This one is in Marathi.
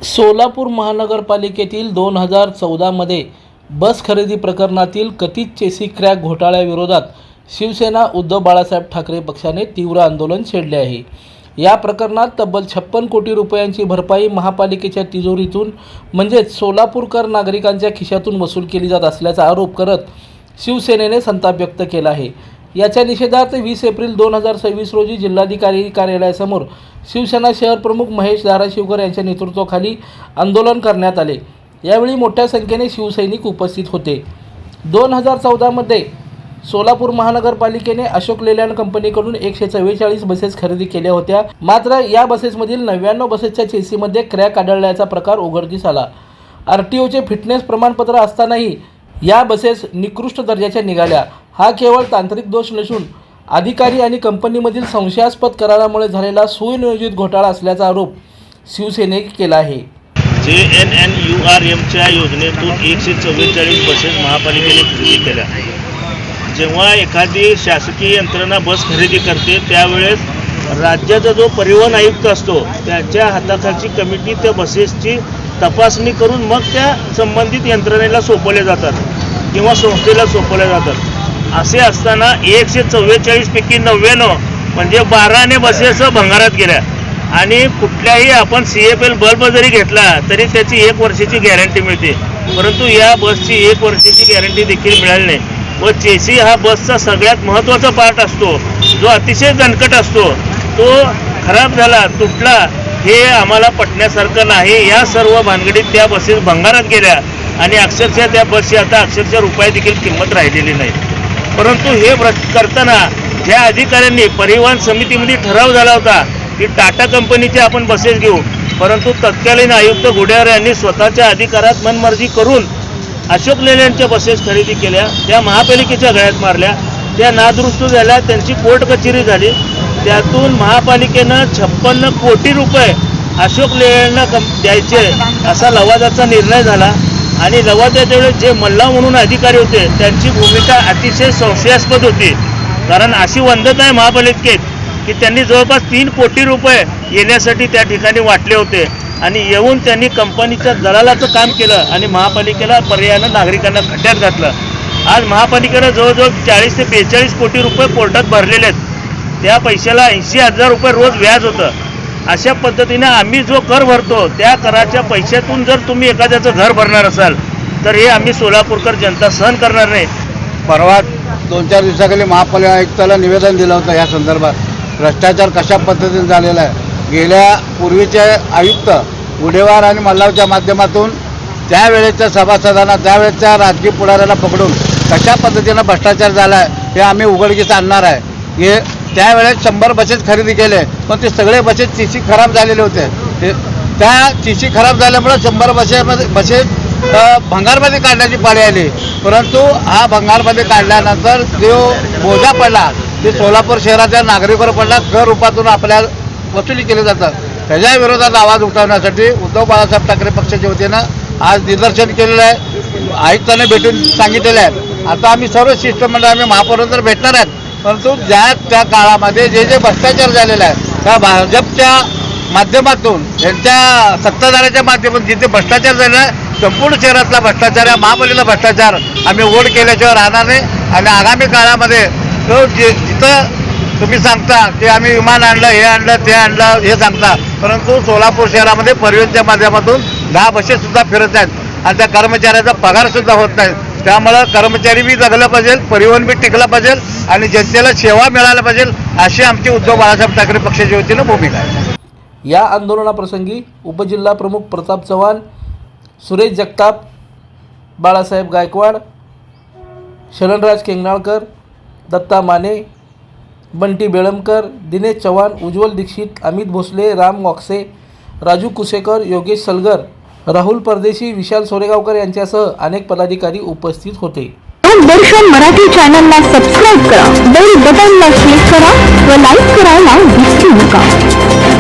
सोलापूर महानगरपालिकेतील 2014 मध्ये बस खरेदी प्रकरणातील कथित चेसी क्रॅक घोटाळ्याविरोधात शिवसेना उद्धव बाळासाहेब ठाकरे पक्षाने तीव्र आंदोलन छेडले आहे। या प्रकरणात तब्बल 56 कोटी रुपयांची भरपाई महापालिकेच्या तिजोरीतून म्हणजेच सोलापूरकर नागरिकांच्या खिशातून वसूल केली जात असल्याचा आरोप करत शिवसेनेने संताप व्यक्त केला आहे। याच्या निषेधार्थ 20 एप्रिल 2026 रोजी जिल्हाधिकारी कार्यालयासमोर शिवसेना शहर प्रमुख महेश धाराशिवकर यांच्या नेतृत्वाखाली आंदोलन करण्यात आले। यावेळी मोठ्या संख्येने शिवसैनिक उपस्थित होते। 2014 मध्ये सोलापूर महानगरपालिकेने अशोक लेलँड कंपनीकडून 144 बसेस खरेदी केल्या होत्या। मात्र या बसेसमधील 99 बसेसच्या चेसीमध्ये क्रॅक आढळल्याचा प्रकार उघडकीस आला। आरटीओचे फिटनेस प्रमाणपत्र असतानाही या बसेस निकृष्ट दर्जाच्या निघाल्या। हा केवळ तांत्रिक दोष नसून अधिकारी आणि कंपनीमधील संशयास्पद करारामुळे झालेला सुनियोजित घोटाळा असल्याचा आरोप शिवसेनेने केला आहे। JNNURMच्या योजनेतून 144 बसेस महापालिकेने खरेदी केल्या। जेव्हा एखादी शासकीय यंत्रणा बस खरेदी करते त्यावेळेस राज्याचा जो परिवहन आयुक्त असतो त्याच्या हाताखालची कमिटी त्या बसेसची तपासणी करून मग त्या संबंधित यंत्रणेला सोपवले जातात किंवा संस्थेला सोपवले जातात। असे असताना 144 पैकी 99 म्हणजे 12 बसेस भंगारात गेल्या आणि कुठल्याही आपण CFL बल्ब जरी घेतला तरी त्याची 1 वर्षाची गॅरंटी मिळते, परंतु या बसची 1 वर्षाची गॅरंटी देखील मिळाली नाही। व चेसी हा बसचा सगळ्यात महत्त्वाचा पार्ट असतो जो अतिशय दणकट असतो, तो खराब झाला तुटला हे आम्हाला पटण्यासारखं नाही। या सर्व भानगडीत त्या बसेस भंगारात गेल्या आणि अक्षरशः त्या बसची आता अक्षरशः रुपये देखील किंमत राहिलेली नाही। परंतु हे करताना ज्या अधिकाऱ्यांनी परिवहन समितीमध्ये ठराव झाला होता की टाटा कंपनीचे आपण बसेस घेऊ, परंतु तत्कालीन आयुक्त गुडेवार यांनी स्वतःच्या अधिकारात मनमर्जी करून अशोक लेलँडच्या बसेस खरेदी केल्या, त्या महापालिकेच्या गळ्यात मारल्या, त्या नादुरुस्त झाल्या, त्यांची कोर्ट कचेरी झाली। त्यातून महापालिकेनं 56 कोटी रुपये अशोक लेलँडला द्यायचे असा लवादाचा निर्णय झाला आणि लवादाच्या वेळेस जे मल्लाव म्हणून अधिकारी होते त्यांची भूमिका अतिशय संशयास्पद होती। कारण अशी वंदत आहे महापालिकेत की त्यांनी जवळपास 3 कोटी रुपये येण्यासाठी त्या ठिकाणी वाटले होते आणि येऊन त्यांनी कंपनीच्या दलालाचं काम केलं आणि महापालिकेला पर्यायानं नागरिकांना खड्ड्यात घातलं। आज महापालिकेनं जवळजवळ 40 ते 42 कोटी रुपये कोर्टात भरलेले आहेत। त्या पैशाला 80,000 रुपये रोज व्याज होतं। अशा पद्धतीने आम्ही जो कर भरतो त्या कराच्या पैशातून जर तुम्ही एखाद्याचं घर भरणार असाल तर हे आम्ही सोलापूरकर जनता सहन करणार नाही। परवा 2-4 दिवसाखाली महापालिका आयुक्ताला निवेदन दिलं होतं या संदर्भात भ्रष्टाचार कशा पद्धतीने झालेला आहे। गेल्या पूर्वीचे आयुक्त गुडेवार आणि मल्लावच्या माध्यमातून त्यावेळेच्या सभासदांना त्यावेळेच्या राजकीय पुढाऱ्याला पकडून कशा पद्धतीनं भ्रष्टाचार झाला आहे हे आम्ही उघडकीस आणणार आहे। हे त्यावेळेस 100 बसेस खरेदी केले, पण ते सगळे बसेस चीसी खराब झालेले होते। त्या चीसी खराब झाल्यामुळे 100 बसेस भंगारमध्ये काढण्याची पाळी आली, परंतु हा भंगारमध्ये काढल्यानंतर जो बोजा पडला ते सोलापूर शहराच्या नागरिकांवर पडला। कर रूपातून आपल्या वसुली केली जातात। त्याच्या विरोधात आवाज उठवण्यासाठी उद्धव बाळासाहेब ठाकरे पक्षाच्या वतीनं आज निदर्शन केलेलं आहे। आयुक्तांनी भेटून सांगितलेलं आहे आता आम्ही सर्व शिष्टमंडळ आम्ही महापौरांना भेटणार आहेत, परंतु त्या काळामध्ये जे भ्रष्टाचार झालेला आहे त्या भाजपच्या माध्यमातून त्यांच्या सत्ताधाऱ्याच्या माध्यमातून जिथे भ्रष्टाचार झालेला आहे संपूर्ण शहरातला भ्रष्टाचार या महापालिकेला भ्रष्टाचार आम्ही ओढ केल्याशिवाय राहणार नाही। आणि आगामी काळामध्ये तो जिथं तुम्ही सांगता की आम्ही विमान आणलं हे आणलं ते आणलं हे सांगता, परंतु सोलापूर शहरामध्ये परिवहनच्या माध्यमातून 10 बसेससुद्धा फिरत आहेत आणि त्या कर्मचाऱ्याचा पगारसुद्धा होत नाही। त्यामुळं कर्मचारी बी जगलं पाहिजे, परिवहन बी टिकलं पाहिजे आणि जनतेला सेवा मिळायला पाहिजे अशी आमची उद्धव बाळासाहेब ठाकरे पक्षाच्या वतीनं भूमिका आहे। या आंदोलनाप्रसंगी उपजिल्हा प्रमुख प्रताप चव्हाण, सुरेश जगताप, बाळासाहेब गायकवाड, शरणराज केंगणाळकर, दत्ता माने, बंटी बेळमकर, दिनेश चव्हाण, उज्ज्वल दीक्षित, अमित भोसले, राम वाकसे, राजू कुसेकर, योगेश सलगर, राहुल परदेशी, विशाल सोरेगावकर यांच्यासह अनेक पदाधिकारी उपस्थित होते। दर्शन मराठी चॅनलला सबस्क्राइब करा, बेल बटनला क्लिक करा व लाईक करायला विसरू नका।